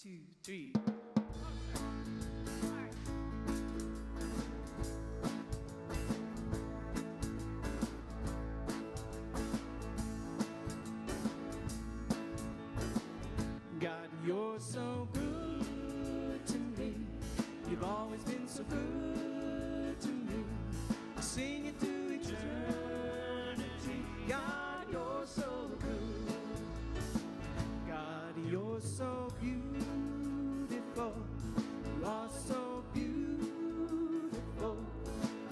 2, 3. God, you're so good to me. You've always been so good to me. I sing it to eternity. God, you're so good. God, you're so beautiful. You are so beautiful.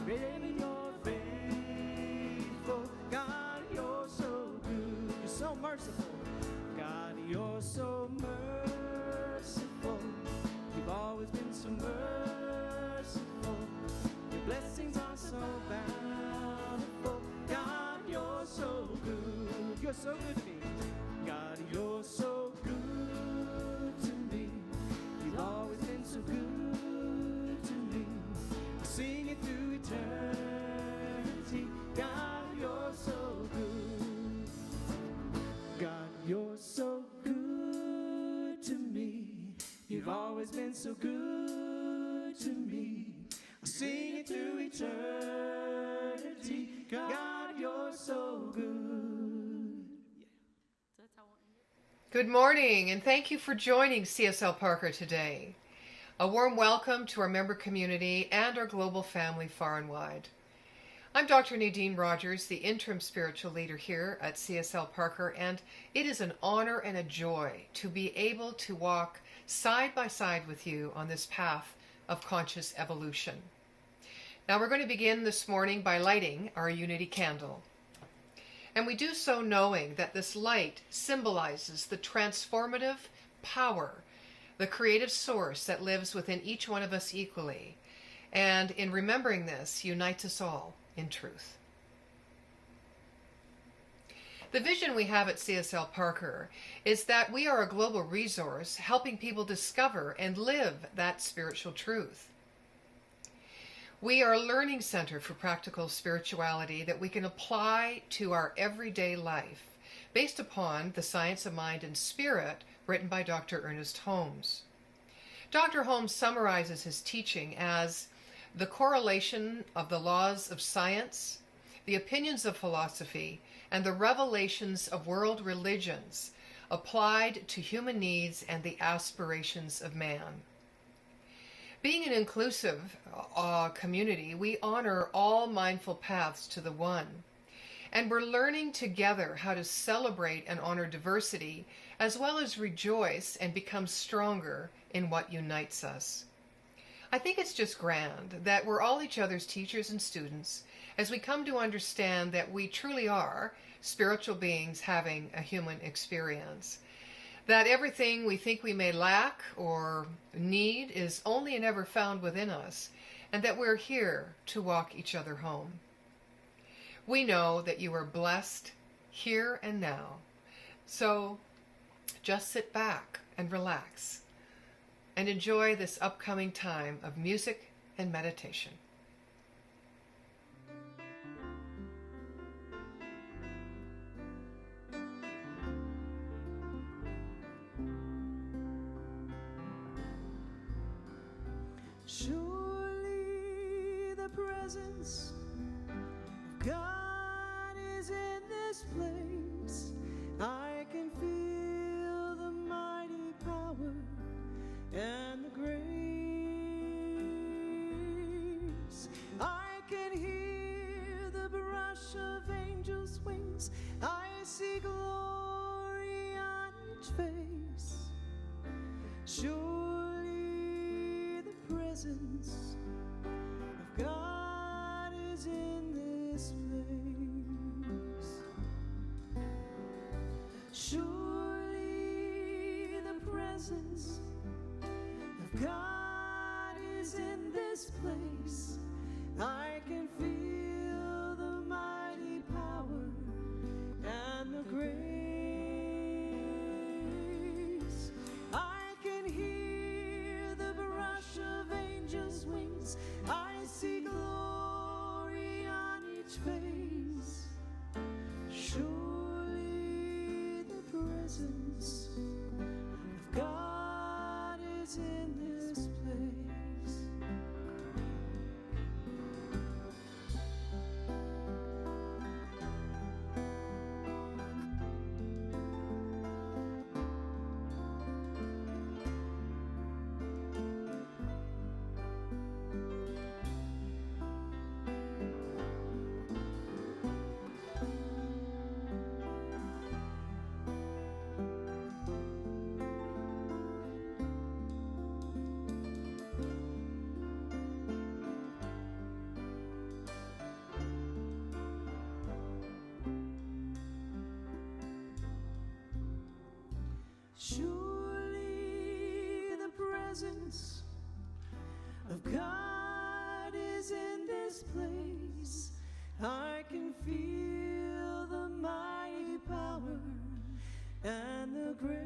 Baby, you're faithful. God, you're so good. You're so merciful. God, you're so merciful. You've always been so merciful. Your blessings are so bountiful. God, you're so good. You're so good to me. God, you're so good to me. You've always been so good to me. I'll sing it through eternity. God, you're so good. God, you're so good to me. You've always been so good to me. I'll sing it through eternity. God, you're so good. Good morning, and thank you for joining CSL Parker today. A warm welcome to our member community and our global family far and wide. I'm Dr. Nadene Rogers, the interim spiritual leader here at CSL Parker, and it is an honor and a joy to be able to walk side by side with you on this path of conscious evolution. Now we're going to begin this morning by lighting our unity candle. And we do so knowing that this light symbolizes the transformative power, the creative source that lives within each one of us equally. And in remembering this, unites us all in truth. The vision we have at CSL Parker is that we are a global resource helping people discover and live that spiritual truth. We are a learning center for practical spirituality that we can apply to our everyday life based upon the Science of Mind and Spirit written by Dr. Ernest Holmes. Dr. Holmes summarizes his teaching as the correlation of the laws of science, the opinions of philosophy, and the revelations of world religions applied to human needs and the aspirations of man. Being an inclusive community, we honor all mindful paths to the one. And we're learning together how to celebrate and honor diversity, as well as rejoice and become stronger in what unites us. I think it's just grand that we're all each other's teachers and students as we come to understand that we truly are spiritual beings having a human experience. That everything we think we may lack or need is only and ever found within us, and that we're here to walk each other home. We know that you are blessed here and now, so just sit back and relax and enjoy this upcoming time of music and meditation. Surely the presence of God is in this place. I can feel the mighty power and the grace. I can hear the brush of angels' wings. I see glory on each face. Surely the presence of God is in this place. Surely the presence of God is in this place. I can feel the mighty power and the grace. I can hear the brush of angels' wings. I see glory on each face. Surely the presence of God presence of God is in this place. I can feel the mighty power and the grace.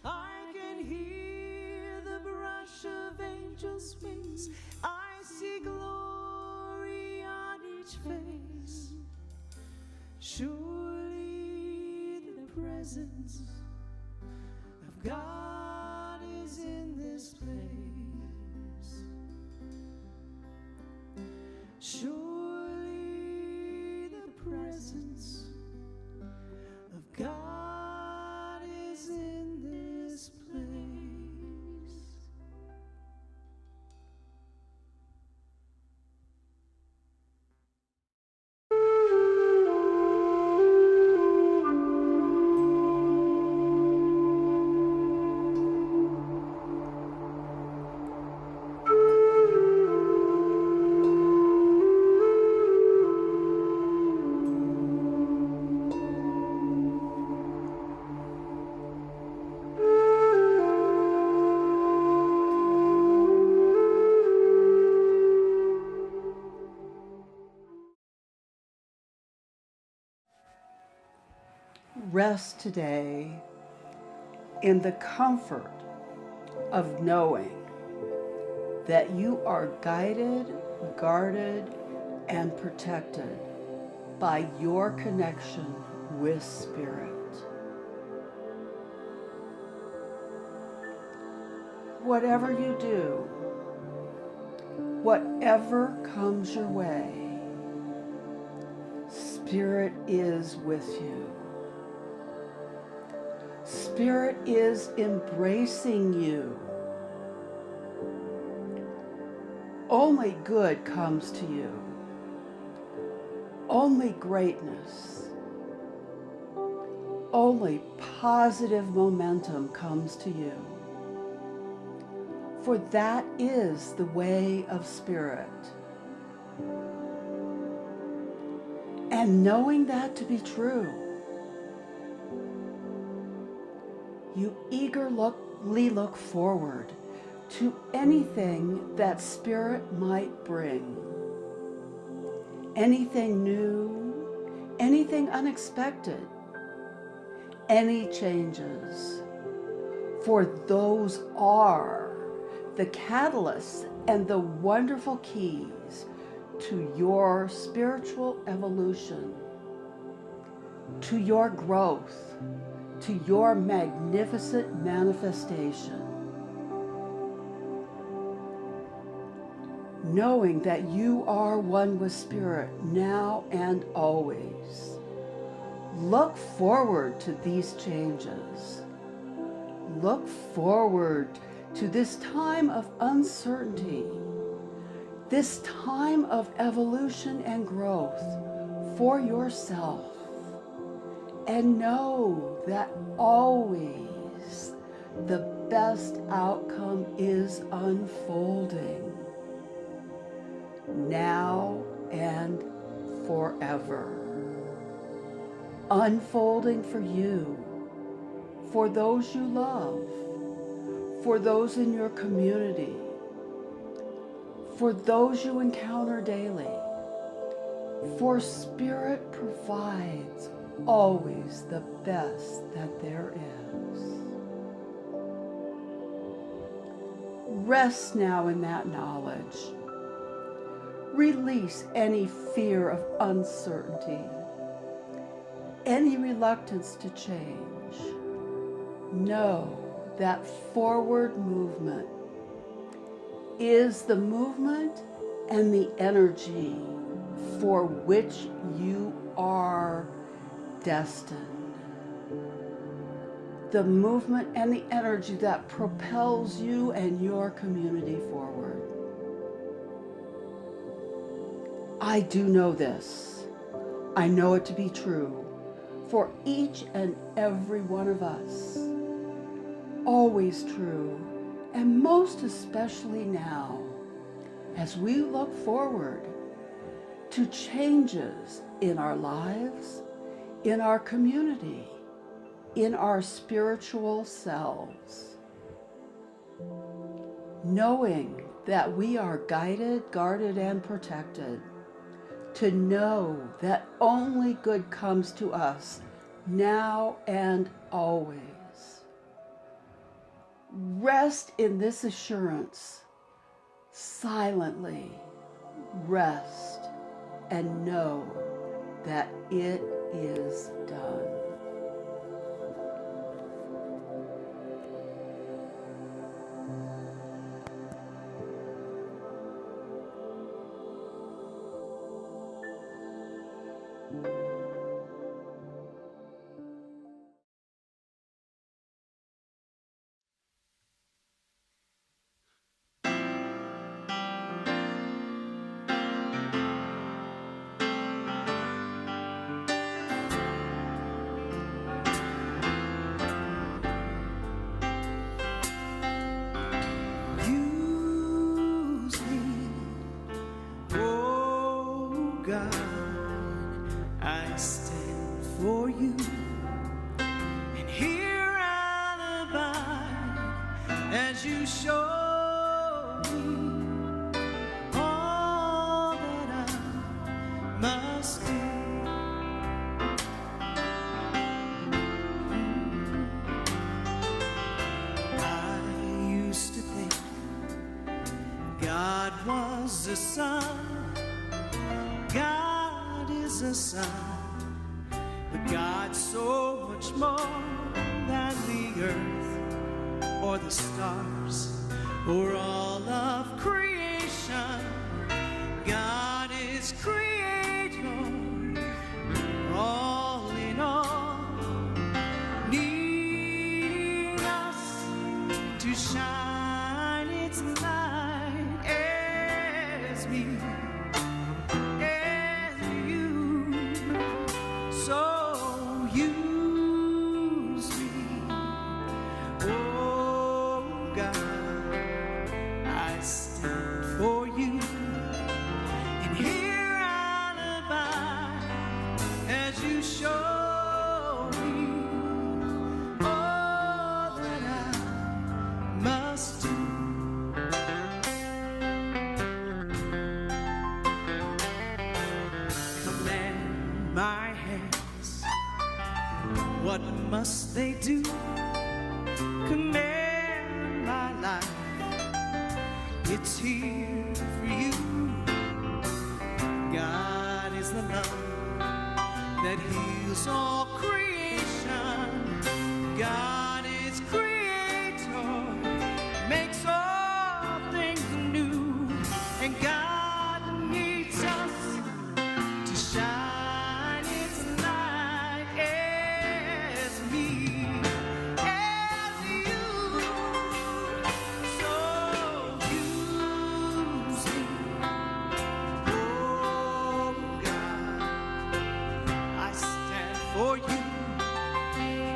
I can hear the brush of angels' wings. I see glory on each face. Surely the presence of God is in this place. Surely the presence of God is in this place. Rest today in the comfort of knowing that you are guided, guarded, and protected by your connection with Spirit. Whatever you do, whatever comes your way, Spirit is with you. Spirit is embracing you. Only good comes to you. Only greatness. Only positive momentum comes to you. For that is the way of Spirit. And knowing that to be true, you eagerly look forward to anything that Spirit might bring. Anything new, anything unexpected, any changes. For those are the catalysts and the wonderful keys to your spiritual evolution, to your growth, to your magnificent manifestation. Knowing that you are one with Spirit now and always. Look forward to these changes. Look forward to this time of uncertainty, this time of evolution and growth for yourself. And know that always the best outcome is unfolding, now and forever. Unfolding for you, for those you love, for those in your community, for those you encounter daily. For Spirit provides always the best that there is. Rest now in that knowledge. Release any fear of uncertainty, any reluctance to change. Know that forward movement is the movement and the energy for which you are destined. The movement and the energy that propels you and your community forward. I do know this. I know it to be true for each and every one of us. Always true, and most especially now, as we look forward to changes in our lives, in our community, in our spiritual selves, knowing that we are guided, guarded, and protected, to know that only good comes to us now and always. Rest in this assurance, silently rest and know that it is done. Use me, oh God, I stand for you, and here I'll abide as you show me all that I must do. I used to think God was a son, God is a son, but God's so much more than the earth or the stars or all of creation. God is creator, all in all, needing us to shine its light as me, as you. So use me, oh God, I stand for you, and here I'll abide as you show me all that I must do. Command my hands, what must they do? Command my life, it's here for you. God is the love that heals all creation. God is creator, makes all things new, and God needs us to shine its light as me, as you. So use me, oh God, I stand for you.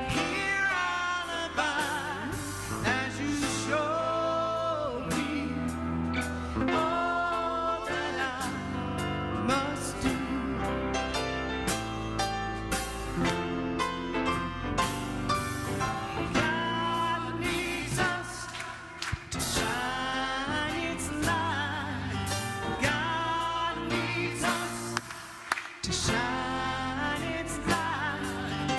Here I'll abide as you show me all that I must do. God needs us to shine its light. God needs us to shine its light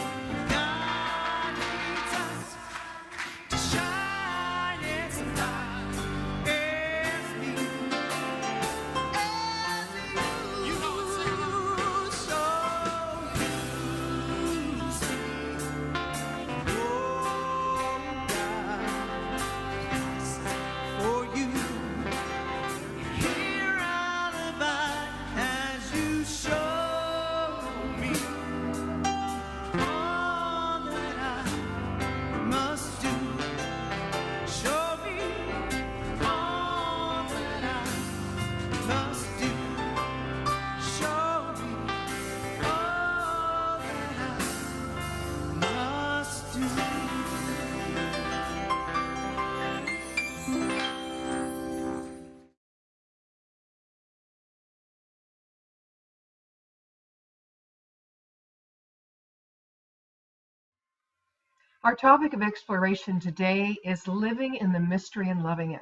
Our topic of exploration today is living in the mystery and loving it.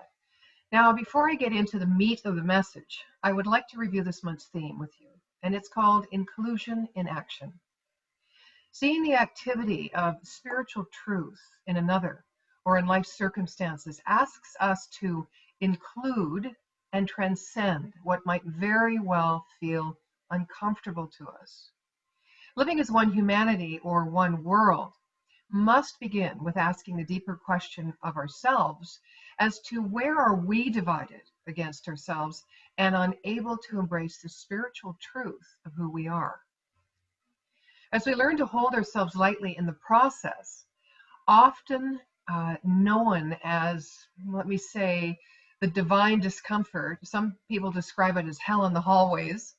Now, before I get into the meat of the message, I would like to review this month's theme with you, and it's called Inclusion in Action. Seeing the activity of spiritual truth in another or in life circumstances asks us to include and transcend what might very well feel uncomfortable to us. Living as one humanity or one world must begin with asking the deeper question of ourselves as to where are we divided against ourselves and unable to embrace the spiritual truth of who we are. As we learn to hold ourselves lightly in the process, often known as, let me say, the divine discomfort, some people describe it as hell in the hallways,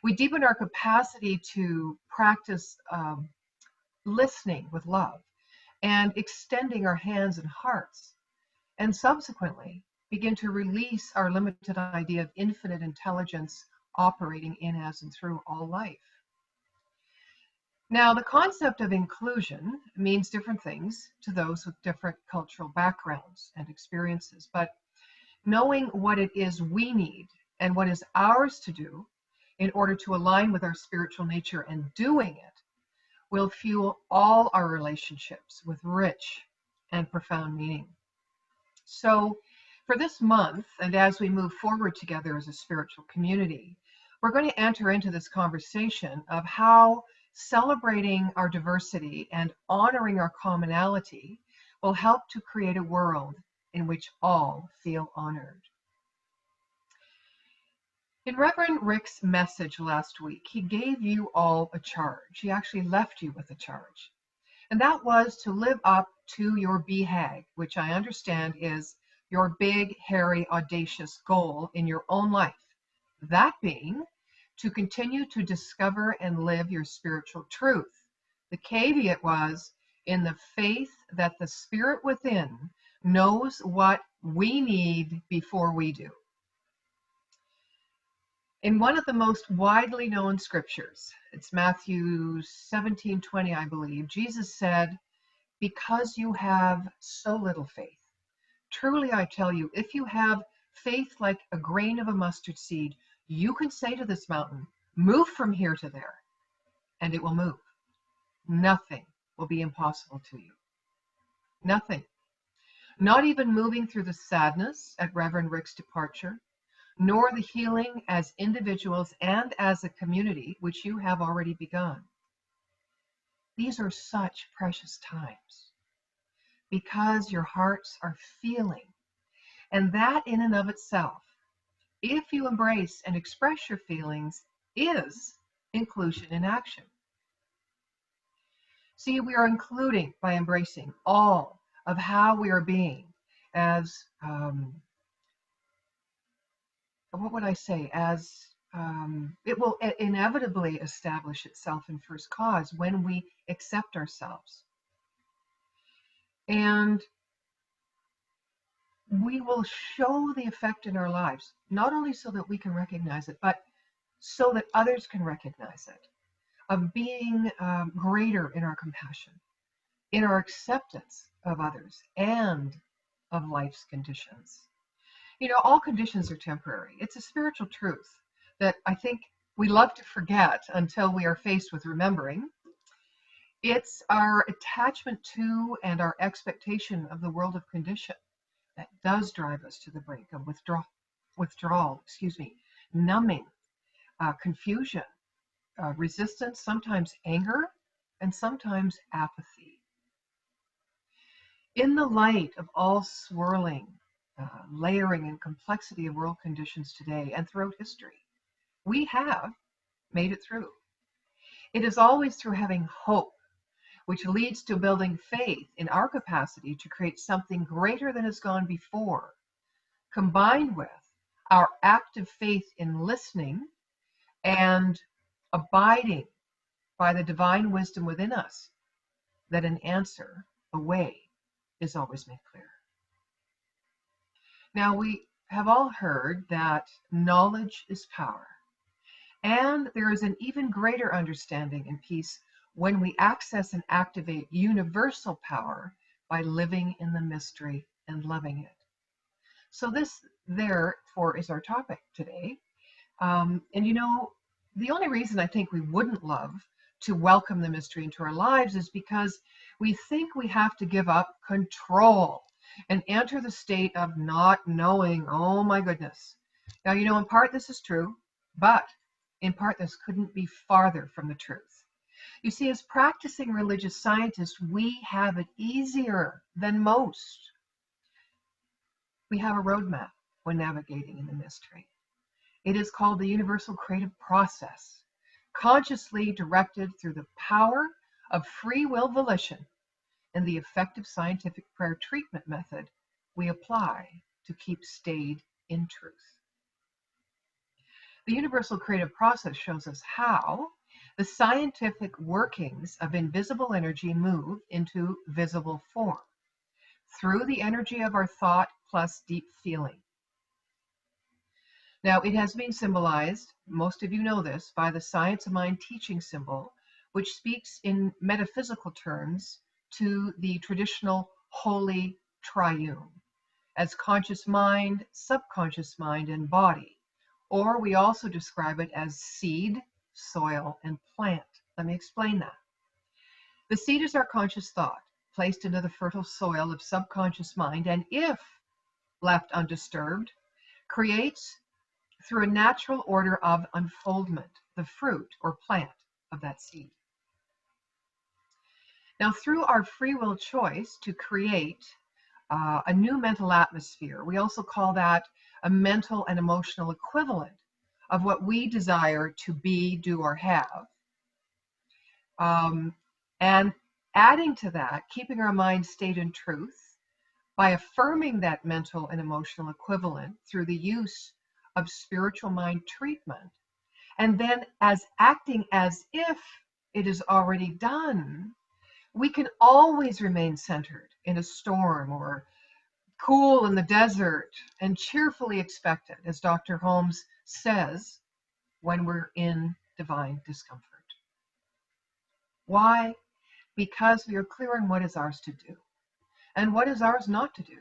we deepen our capacity to practice listening with love and extending our hands and hearts, and subsequently begin to release our limited idea of infinite intelligence operating in, as, and through all life. Now, the concept of inclusion means different things to those with different cultural backgrounds and experiences, but knowing what it is we need and what is ours to do in order to align with our spiritual nature and doing it will fuel all our relationships with rich and profound meaning. So, for this month, and as we move forward together as a spiritual community, we're going to enter into this conversation of how celebrating our diversity and honoring our commonality will help to create a world in which all feel honored. In Reverend Rick's message last week, he gave you all a charge. He actually left you with a charge. And that was to live up to your BHAG, which I understand is your big, hairy, audacious goal in your own life. That being to continue to discover and live your spiritual truth. The caveat was in the faith that the spirit within knows what we need before we do. In one of the most widely known scriptures, it's Matthew 17:20, I believe, Jesus said, "Because you have so little faith. Truly I tell you, if you have faith like a grain of a mustard seed, you can say to this mountain, move from here to there, and it will move. Nothing will be impossible to you." Nothing. Not even moving through the sadness at Reverend Rick's departure, nor the healing as individuals and as a community, which you have already begun. These are such precious times because your hearts are feeling. And that in and of itself, if you embrace and express your feelings, is inclusion in action. See, we are including by embracing all of how we are being as what would I say, as it will inevitably establish itself in first cause when we accept ourselves. And we will show the effect in our lives, not only so that we can recognize it, but so that others can recognize it, of being greater in our compassion, in our acceptance of others, and of life's conditions. You know, all conditions are temporary. It's a spiritual truth that I think we love to forget until we are faced with remembering. It's our attachment to and our expectation of the world of condition that does drive us to the brink of withdrawal, numbing, confusion, resistance, sometimes anger, and sometimes apathy. In the light of all swirling, layering, and complexity of world conditions today and throughout history, we have made it through. It is always through having hope, which leads to building faith in our capacity to create something greater than has gone before, combined with our active faith in listening and abiding by the divine wisdom within us, that an answer, a way, is always made clear. Now, we have all heard that knowledge is power, and there is an even greater understanding and peace when we access and activate universal power by living in the mystery and loving it. So this, therefore, is our topic today. And you know, the only reason I think we wouldn't love to welcome the mystery into our lives is because we think we have to give up control and enter the state of not knowing. Oh my goodness. Now, you know, in part this is true, but in part this couldn't be farther from the truth. You see, as practicing religious scientists, we have it easier than most. We have a roadmap when navigating in the mystery. It is called the universal creative process, consciously directed through the power of free will volition and the effective scientific prayer treatment method we apply to keep stayed in truth. The universal creative process shows us how the scientific workings of invisible energy move into visible form through the energy of our thought plus deep feeling. Now, it has been symbolized, most of you know this, by the science of mind teaching symbol, which speaks in metaphysical terms to the traditional holy triune as conscious mind, subconscious mind, and body. Or we also describe it as seed, soil, and plant. Let me explain that. The seed is our conscious thought, placed into the fertile soil of subconscious mind, and if left undisturbed, creates through a natural order of unfoldment, the fruit or plant of that seed. Now, through our free will choice to create a new mental atmosphere, we also call that a mental and emotional equivalent of what we desire to be, do, or have. And adding to that, keeping our mind stayed in truth by affirming that mental and emotional equivalent through the use of spiritual mind treatment, and then as acting as if it is already done, we can always remain centered in a storm or cool in the desert and cheerfully expectant, as Dr. Holmes says, when we're in divine discomfort. Why? Because we are clear on what is ours to do and what is ours not to do.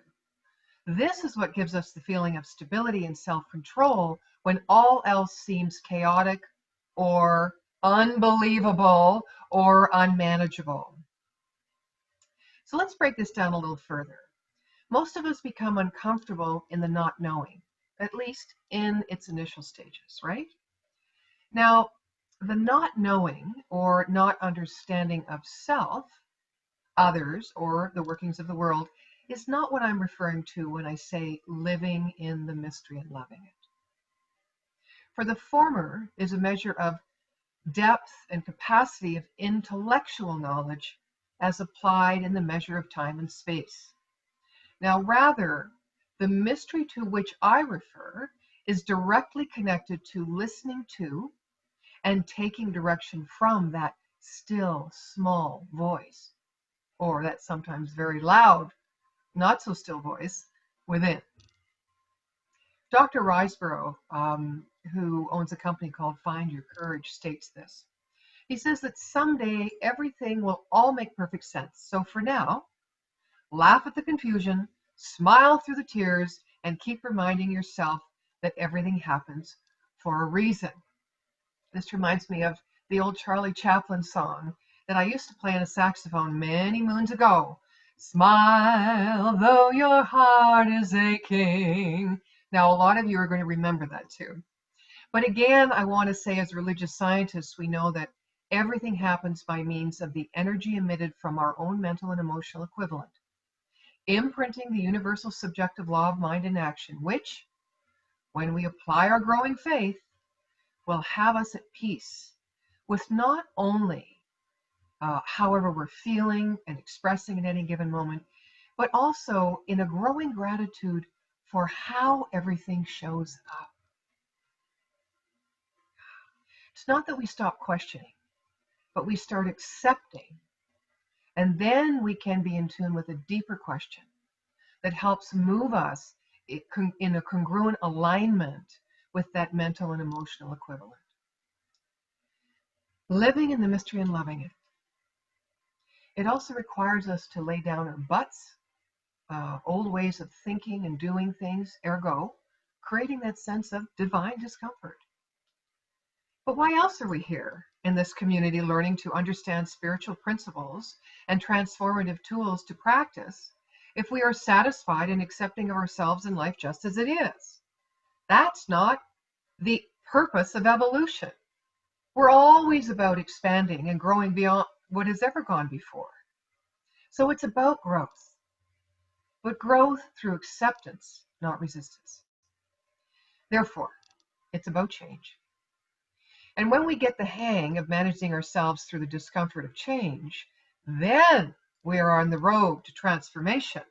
This is what gives us the feeling of stability and self-control when all else seems chaotic or unbelievable or unmanageable. So let's break this down a little further. Most of us become uncomfortable in the not knowing, at least in its initial stages, right? Now, the not knowing or not understanding of self, others, or the workings of the world is not what I'm referring to when I say living in the mystery and loving it. For the former is a measure of depth and capacity of intellectual knowledge as applied in the measure of time and space. Now, rather, the mystery to which I refer is directly connected to listening to and taking direction from that still small voice, or that sometimes very loud, not so still voice within. Dr. Riseborough, who owns a company called Find Your Courage, states this. He says that someday everything will all make perfect sense. So for now, laugh at the confusion, smile through the tears, and keep reminding yourself that everything happens for a reason. This reminds me of the old Charlie Chaplin song that I used to play on a saxophone many moons ago. Smile though your heart is aching. Now, a lot of you are going to remember that too. But again, I want to say as religious scientists, we know that everything happens by means of the energy emitted from our own mental and emotional equivalent, imprinting the universal subjective law of mind and action, which, when we apply our growing faith, will have us at peace with not only however we're feeling and expressing at any given moment, but also in a growing gratitude for how everything shows up. It's not that we stop questioning, but we start accepting, and then we can be in tune with a deeper question that helps move us in a congruent alignment with that mental and emotional equivalent. Living in the mystery and loving it. It also requires us to lay down our butts, old ways of thinking and doing things, ergo, creating that sense of divine discomfort. But why else are we here in this community learning to understand spiritual principles and transformative tools to practice if we are satisfied and accepting of ourselves and life just as it is? That's not the purpose of evolution. We're always about expanding and growing beyond what has ever gone before. So it's about growth, but growth through acceptance, not resistance. Therefore, it's about change. And when we get the hang of managing ourselves through the discomfort of change, then we are on the road to transformation.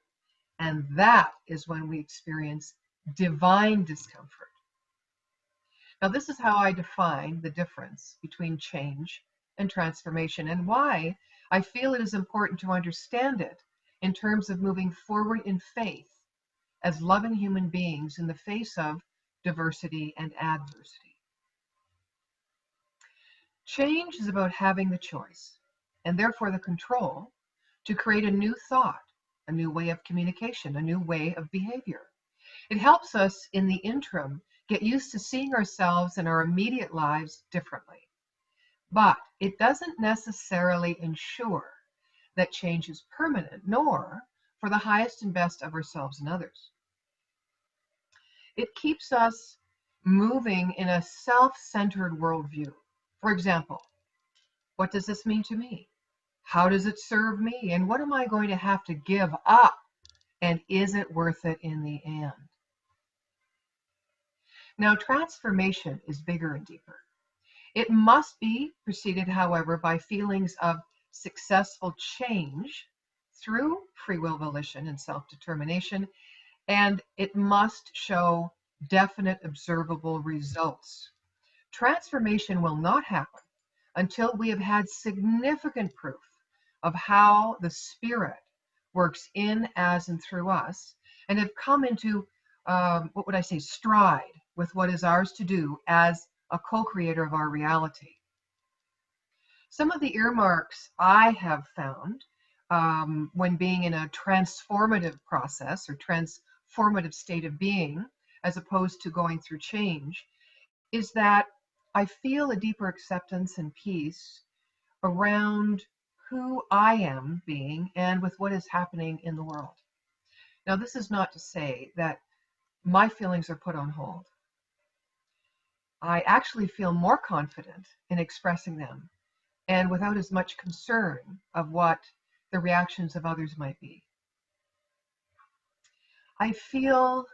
And that is when we experience divine discomfort. Now, this is how I define the difference between change and transformation, and why I feel it is important to understand it in terms of moving forward in faith as loving human beings in the face of diversity and adversity. Change is about having the choice, and therefore the control, to create a new thought, a new way of communication, a new way of behavior. It helps us in the interim get used to seeing ourselves and our immediate lives differently. But it doesn't necessarily ensure that change is permanent, nor for the highest and best of ourselves and others. It keeps us moving in a self-centered worldview. For example, what does this mean to me? How does it serve me? And what am I going to have to give up? And is it worth it in the end? Now, transformation is bigger and deeper. It must be preceded, however, by feelings of successful change through free will volition and self-determination, and it must show definite observable results. Transformation will not happen until we have had significant proof of how the Spirit works in, as, and through us, and have come into, what would I say, stride with what is ours to do as a co-creator of our reality. Some of the earmarks I have found when being in a transformative process or transformative state of being, as opposed to going through change, is that I feel a deeper acceptance and peace around who I am being and with what is happening in the world. Now, this is not to say that my feelings are put on hold. I actually feel more confident in expressing them and without as much concern of what the reactions of others might be. I feel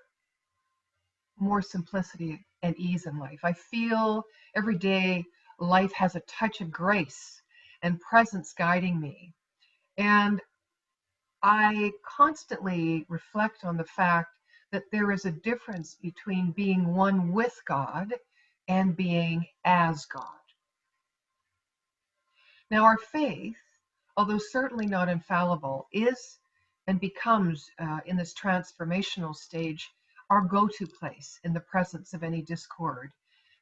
more simplicity and ease in life. I feel every day life has a touch of grace and presence guiding me. And I constantly reflect on the fact that there is a difference between being one with God and being as God. Now, our faith, although certainly not infallible, is and becomes, in this transformational stage, our go-to place in the presence of any discord.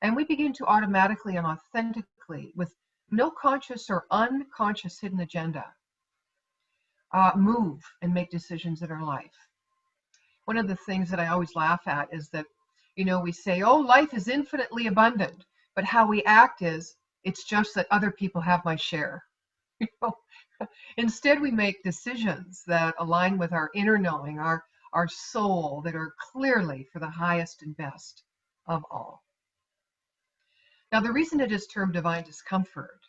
And we begin to automatically and authentically, with no conscious or unconscious hidden agenda, move and make decisions in our life. One of the things that I always laugh at is that, we say, oh, life is infinitely abundant, but how we act is, it's just that other people have my share. Instead, we make decisions that align with our inner knowing, our soul, that are clearly for the highest and best of all. Now, the reason it is termed divine discomfort,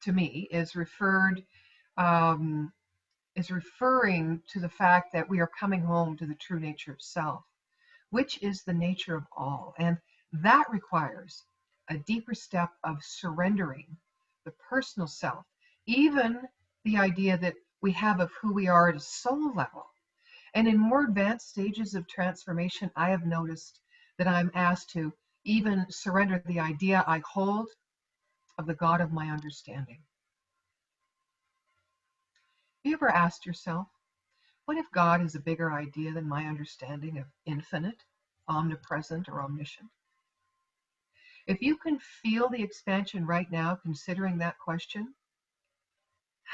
to me, is referring to the fact that we are coming home to the true nature of self, which is the nature of all. And that requires a deeper step of surrendering the personal self, even the idea that we have of who we are at a soul level. And in more advanced stages of transformation, I have noticed that I'm asked to even surrender the idea I hold of the God of my understanding. Have you ever asked yourself, what if God is a bigger idea than my understanding of infinite, omnipresent, or omniscient? If you can feel the expansion right now considering that question,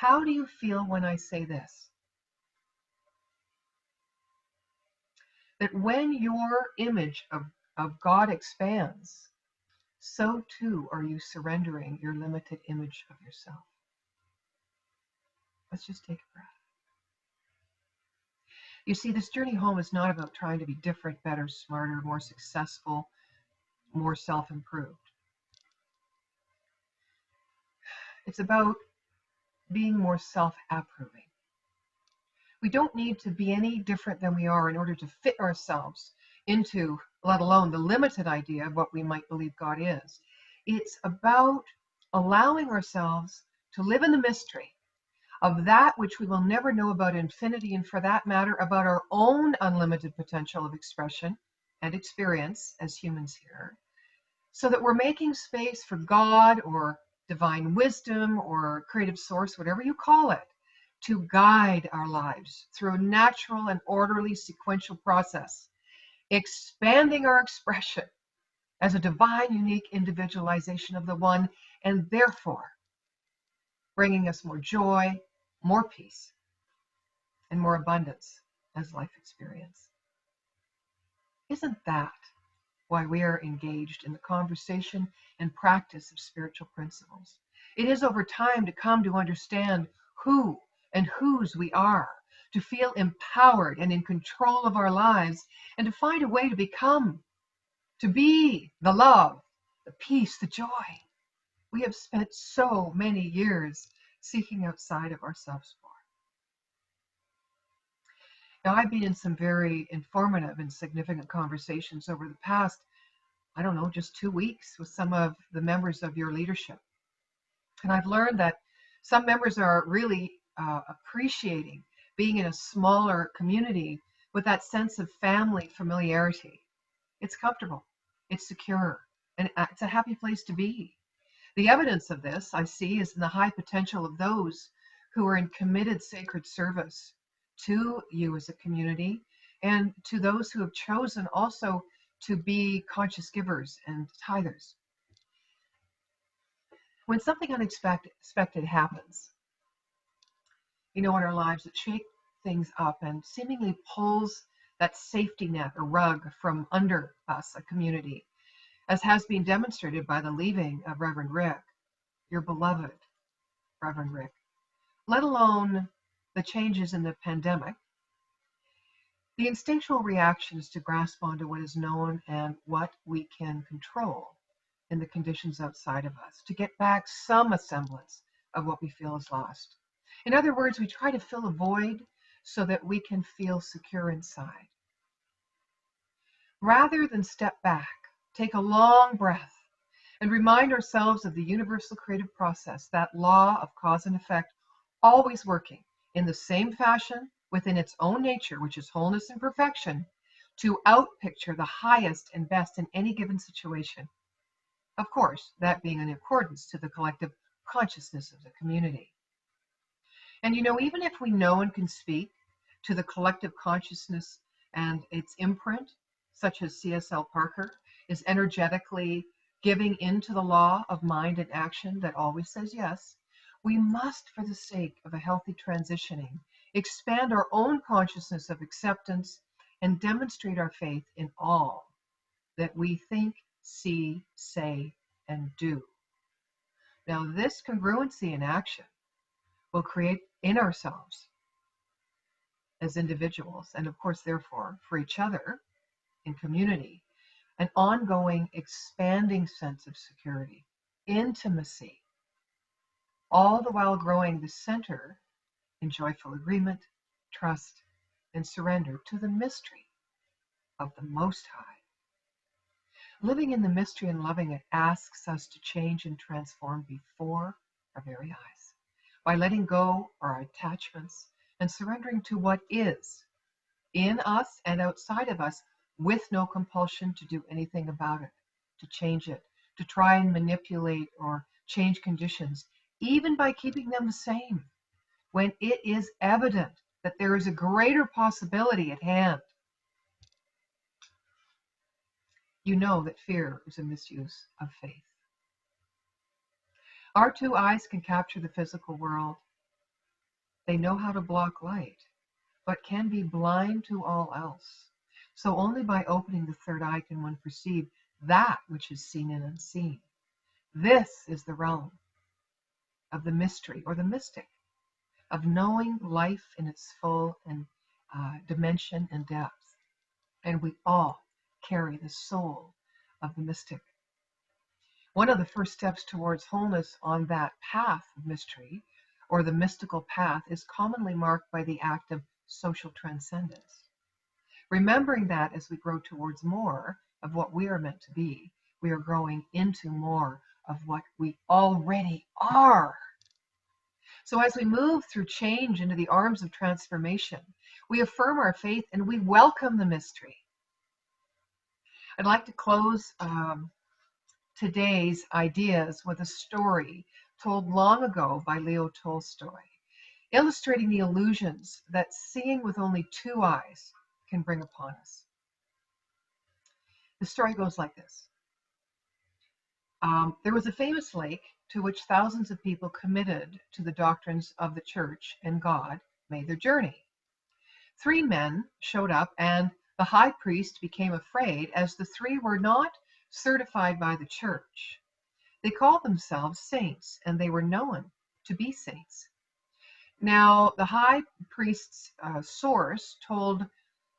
How do you feel when I say this? That when your image of God expands, so too are you surrendering your limited image of yourself. Let's just take a breath. You see, this journey home is not about trying to be different, better, smarter, more successful, more self-improved. It's about being more self-approving. We don't need to be any different than we are in order to fit ourselves into, let alone the limited idea of what we might believe God is. It's about allowing ourselves to live in the mystery of that which we will never know about infinity, and for that matter, about our own unlimited potential of expression and experience as humans here, so that we're making space for God or divine wisdom or creative source, whatever you call it, to guide our lives through a natural and orderly sequential process, expanding our expression as a divine, unique individualization of the One, and therefore bringing us more joy, more peace, and more abundance as life experience. Isn't that why we are engaged in the conversation and practice of spiritual principles? It is over time to come to understand who and whose we are, to feel empowered and in control of our lives, and to find a way to become, to be the love, the peace, the joy we have spent so many years seeking outside of ourselves for. Now, I've been in some very informative and significant conversations over the past, I don't know, just 2 weeks with some of the members of your leadership. And I've learned that some members are really appreciating being in a smaller community with that sense of family familiarity. It's comfortable, it's secure, and it's a happy place to be. The evidence of this I see is in the high potential of those who are in committed sacred service to you as a community, and to those who have chosen also to be conscious givers and tithers. When something unexpected happens, in our lives, that shake things up and seemingly pulls that safety net or rug from under us, a community, as has been demonstrated by the leaving of Reverend Rick, your beloved Reverend Rick, let alone the changes in the pandemic. The instinctual reaction is to grasp onto what is known and what we can control in the conditions outside of us, to get back some semblance of what we feel is lost. In other words, we try to fill a void so that we can feel secure inside. Rather than step back, take a long breath, and remind ourselves of the universal creative process, that law of cause and effect, always working in the same fashion within its own nature, which is wholeness and perfection, to outpicture the highest and best in any given situation. Of course, that being in accordance to the collective consciousness of the community. And even if we know and can speak to the collective consciousness and its imprint, such as CSL Parker is energetically giving into the law of mind and action that always says yes, we must, for the sake of a healthy transitioning, expand our own consciousness of acceptance and demonstrate our faith in all that we think, see, say, and do. Now, this congruency in action will create in ourselves as individuals, and of course, therefore, for each other in community, an ongoing, expanding sense of security, intimacy, all the while growing the center in joyful agreement, trust, and surrender to the mystery of the Most High. Living in the mystery and loving it asks us to change and transform before our very eyes by letting go our attachments and surrendering to what is in us and outside of us, with no compulsion to do anything about it, to change it, to try and manipulate or change conditions, even by keeping them the same, when it is evident that there is a greater possibility at hand. You know that fear is a misuse of faith. Our two eyes can capture the physical world, They know how to block light, but can be blind to all else. So only by opening the third eye can one perceive that which is seen and unseen. This is the realm of the mystery or the mystic, of knowing life in its full and dimension and depth. And we all carry the soul of the mystic. One of the first steps towards wholeness on that path of mystery, or the mystical path, is commonly marked by the act of social transcendence. Remembering that as we grow towards more of what we are meant to be, we are growing into more of what we already are. So as we move through change into the arms of transformation, we affirm our faith and we welcome the mystery. I'd like to close today's ideas with a story told long ago by Leo Tolstoy, illustrating the illusions that seeing with only two eyes can bring upon us. The story goes like this. There was a famous lake to which thousands of people committed to the doctrines of the church and God made their journey. 3 men showed up, and the high priest became afraid, as the 3 were not certified by the church. They called themselves saints, and they were known to be saints. Now, the high priest's source told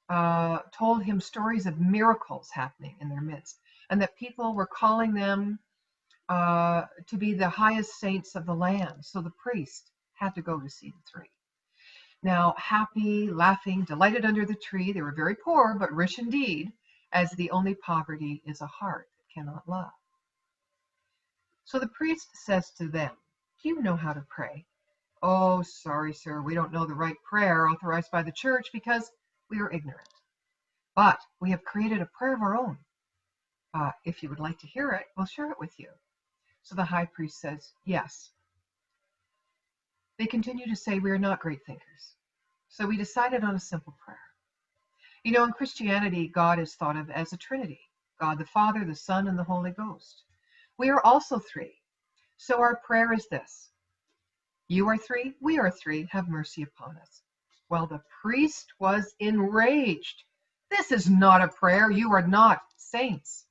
him stories of miracles happening in their midst, and that people were calling them to be the highest saints of the land. So the priest had to go to see the 3. Now, happy, laughing, delighted under the tree, they were very poor, but rich indeed, as the only poverty is a heart that cannot love. So the priest says to them, "Do you know how to pray?" "Oh, sorry, sir, we don't know the right prayer authorized by the church because we are ignorant. But we have created a prayer of our own. If you would like to hear it, we'll share it with you." So the high priest says, "Yes." They continue to say, "We are not great thinkers. So we decided on a simple prayer. You know, in Christianity, God is thought of as a Trinity: God the Father, the Son, and the Holy Ghost. We are also 3. So our prayer is this: you are 3, we are 3, have mercy upon us." Well, the priest was enraged. "This is not a prayer. You are not saints."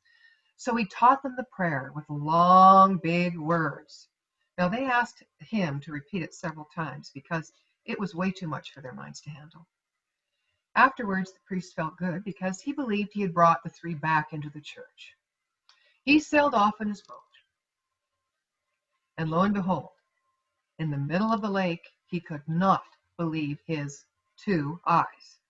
So he taught them the prayer with long, big words. Now they asked him to repeat it several times because it was way too much for their minds to handle. Afterwards, the priest felt good because he believed he had brought the 3 back into the church. He sailed off in his boat. And lo and behold, in the middle of the lake, he could not believe his 2 eyes.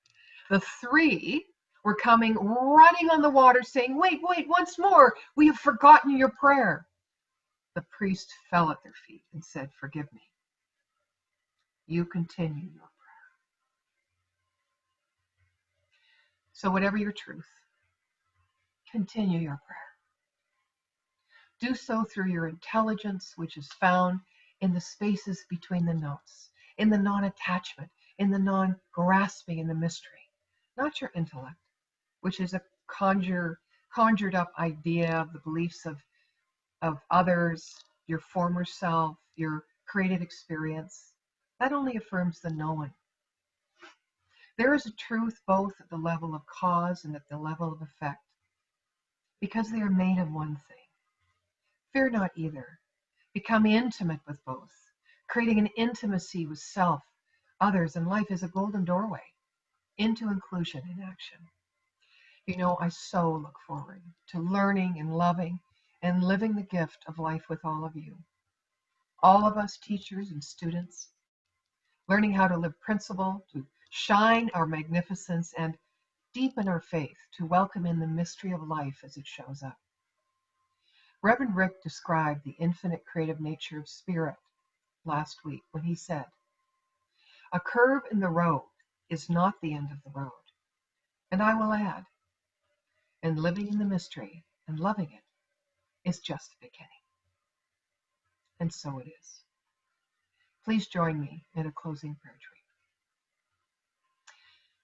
The 3 were coming running on the water saying, wait, once more, we have forgotten your prayer." The priest fell at their feet and said, "Forgive me. You continue your prayer." So whatever your truth, continue your prayer. Do so through your intelligence, which is found in the spaces between the notes, in the non-attachment, in the non-grasping, in the mystery, not your intellect, which is a conjured up idea of the beliefs of others, your former self, your created experience. That only affirms the knowing. There is a truth both at the level of cause and at the level of effect, because they are made of one thing. Fear not either. Become intimate with both, creating an intimacy with self, others, and life is a golden doorway into inclusion in action. You know, I so look forward to learning and loving and living the gift of life with all of you. All of us teachers and students, learning how to live principle, to shine our magnificence, and deepen our faith, to welcome in the mystery of life as it shows up. Reverend Rick described the infinite creative nature of spirit last week when he said, "A curve in the road is not the end of the road." And I will add, and living in the mystery and loving it is just the beginning. And so it is. Please join me in a closing prayer tree.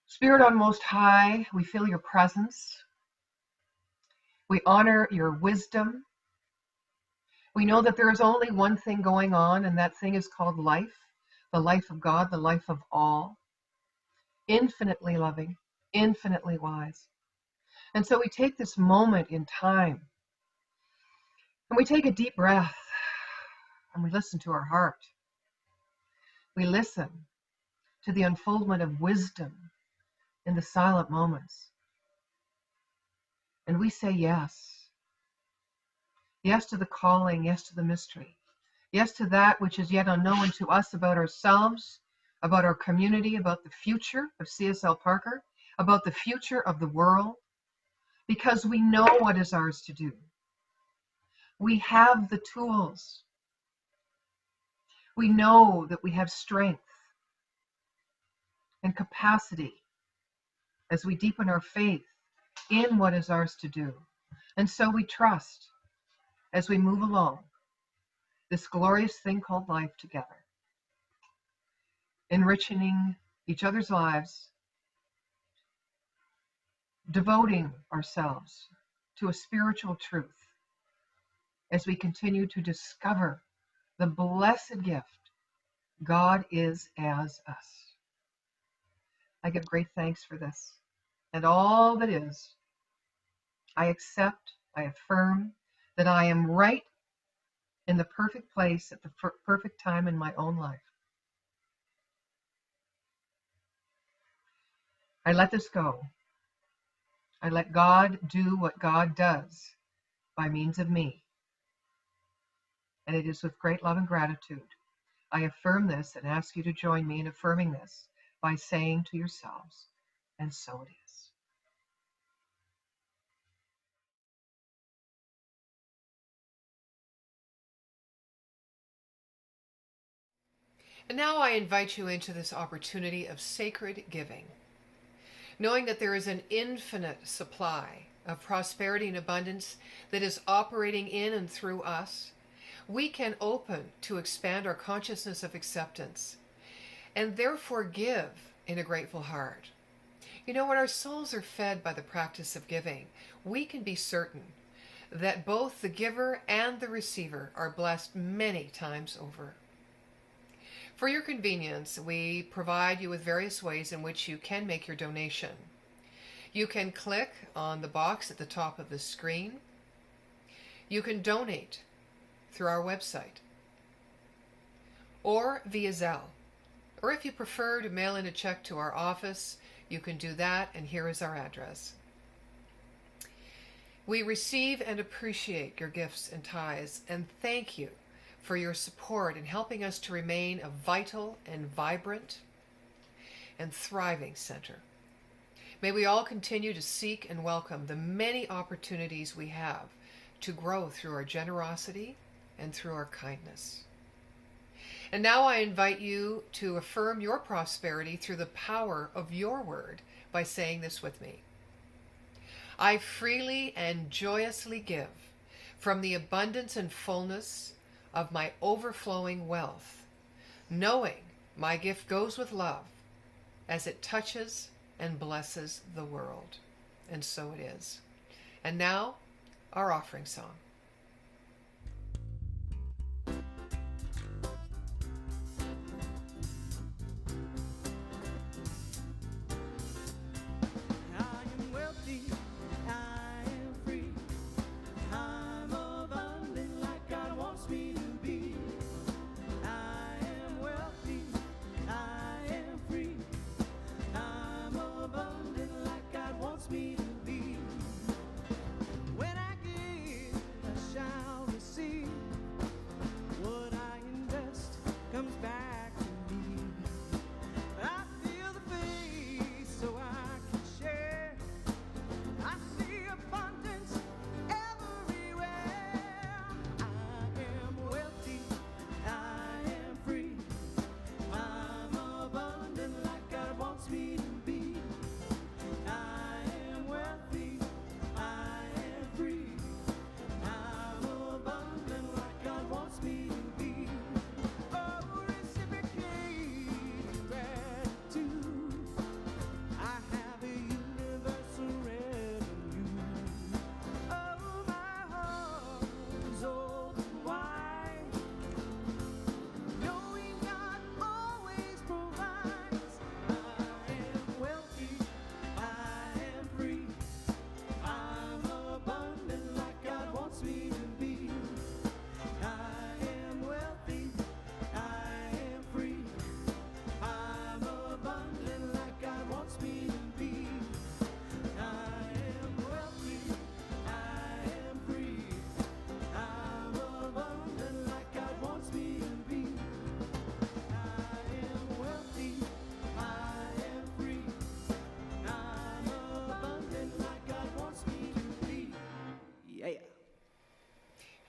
Spirit on Most High, we feel your presence. We honor your wisdom. We know that there is only one thing going on, and that thing is called life, the life of God, the life of all, infinitely loving, infinitely wise. And so we take this moment in time and we take a deep breath and we listen to our heart. We listen to the unfoldment of wisdom in the silent moments. And we say yes. Yes to the calling, yes to the mystery. Yes to that which is yet unknown to us about ourselves, about our community, about the future of CSL Parker, about the future of the world, because we know what is ours to do. We have the tools. We know that we have strength and capacity as we deepen our faith in what is ours to do. And so we trust as we move along this glorious thing called life together, enriching each other's lives, devoting ourselves to a spiritual truth as we continue to discover the blessed gift God is as us. I give great thanks for this and all that is. I accept, I affirm that I am right in the perfect place at the perfect time in my own life. I let this go. I let God do what God does by means of me. And it is with great love and gratitude I affirm this and ask you to join me in affirming this by saying to yourselves, and so it is. And now I invite you into this opportunity of sacred giving, knowing that there is an infinite supply of prosperity and abundance that is operating in and through us. We can open to expand our consciousness of acceptance and therefore give in a grateful heart. You know, when our souls are fed by the practice of giving, we can be certain that both the giver and the receiver are blessed many times over. For your convenience, we provide you with various ways in which you can make your donation. You can click on the box at the top of the screen. You can donate through our website or via Zelle. Or if you prefer to mail in a check to our office, you can do that, and here is our address. We receive and appreciate your gifts and tithes, and thank you for your support in helping us to remain a vital and vibrant and thriving center. May we all continue to seek and welcome the many opportunities we have to grow through our generosity and through our kindness. And now I invite you to affirm your prosperity through the power of your word by saying this with me. I freely and joyously give from the abundance and fullness of my overflowing wealth, knowing my gift goes with love as it touches and blesses the world. And so it is. And now, our offering song.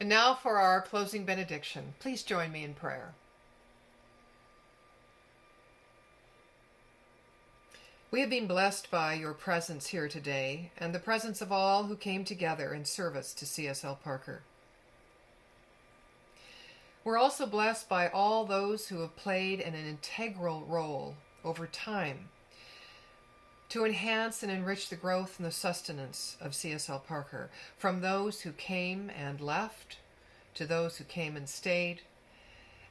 And now for our closing benediction. Please join me in prayer. We have been blessed by your presence here today and the presence of all who came together in service to CSL Parker. We're also blessed by all those who have played an integral role over time to enhance and enrich the growth and the sustenance of CSL Parker, from those who came and left, to those who came and stayed,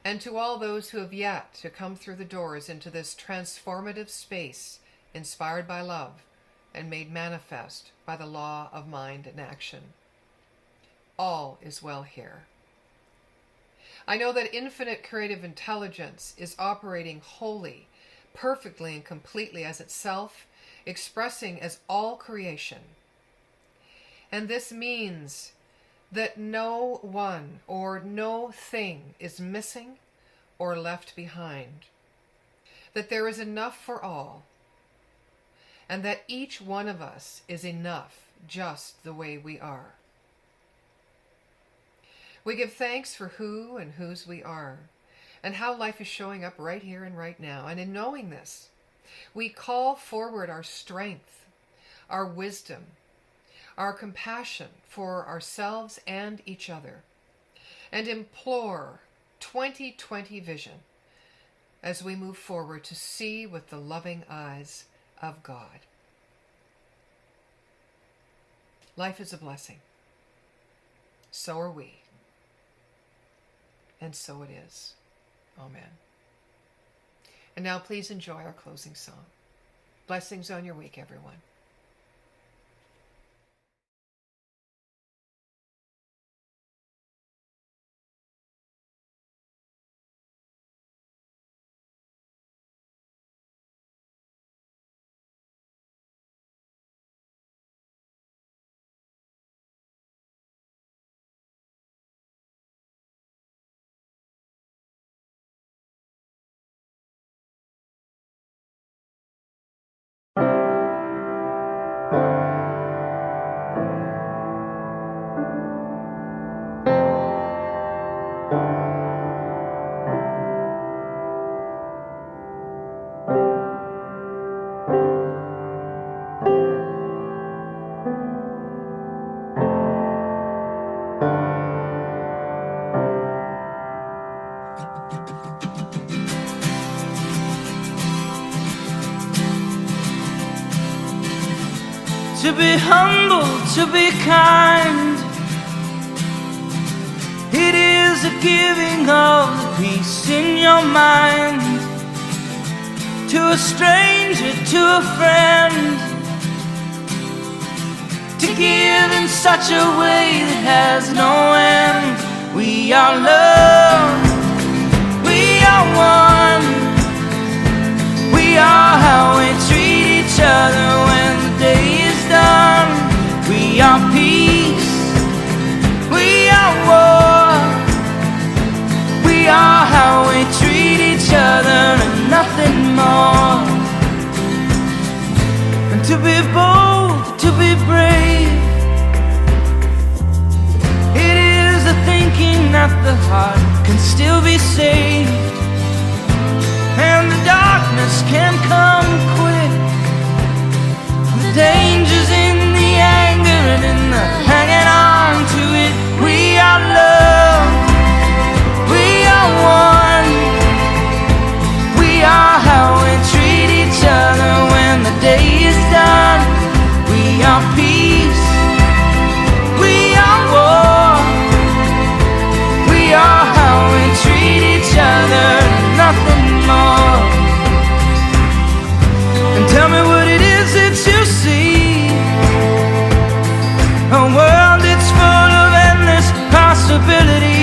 and to all those who have yet to come through the doors into this transformative space inspired by love and made manifest by the law of mind and action. All is well here. I know that infinite creative intelligence is operating wholly, perfectly and completely as itself, expressing as all creation. And this means that no one or no thing is missing or left behind, that there is enough for all, and that each one of us is enough just the way we are. We give thanks for who and whose we are, and how life is showing up right here and right now. And in knowing this, we call forward our strength, our wisdom, our compassion for ourselves and each other, and implore 2020 vision as we move forward to see with the loving eyes of God. Life is a blessing. So are we. And so it is. Amen. And now please enjoy our closing song. Blessings on your week, everyone. To be humble, to be kind, it is a giving of the peace in your mind. To a stranger, to a friend, to give in such a way that has no end. We are love, we are one, we are how we treat each other when the day is done. We are peace, we are war, we are how we treat each other and nothing more. And to be bold, to be brave, it is the thinking that the heart can still be saved, and the darkness can come quick. The danger's in the anger and in the hanging on to it. We are love, we are one, we are how we treat each other when the day is done. We are peace, we are war, we are how we treat each other, nothing more. And tell me what it is that you see. A world that's full of endless possibility.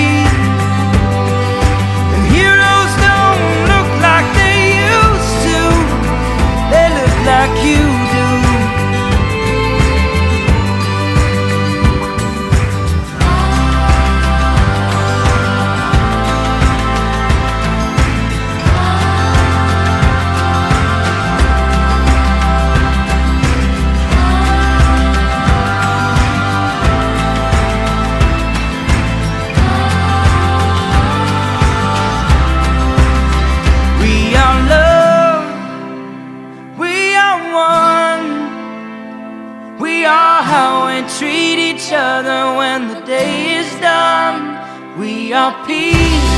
treat each other when the day is done. We are peace,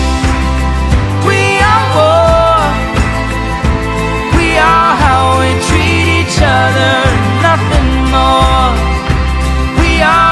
we are war, we are how we treat each other, nothing more. We are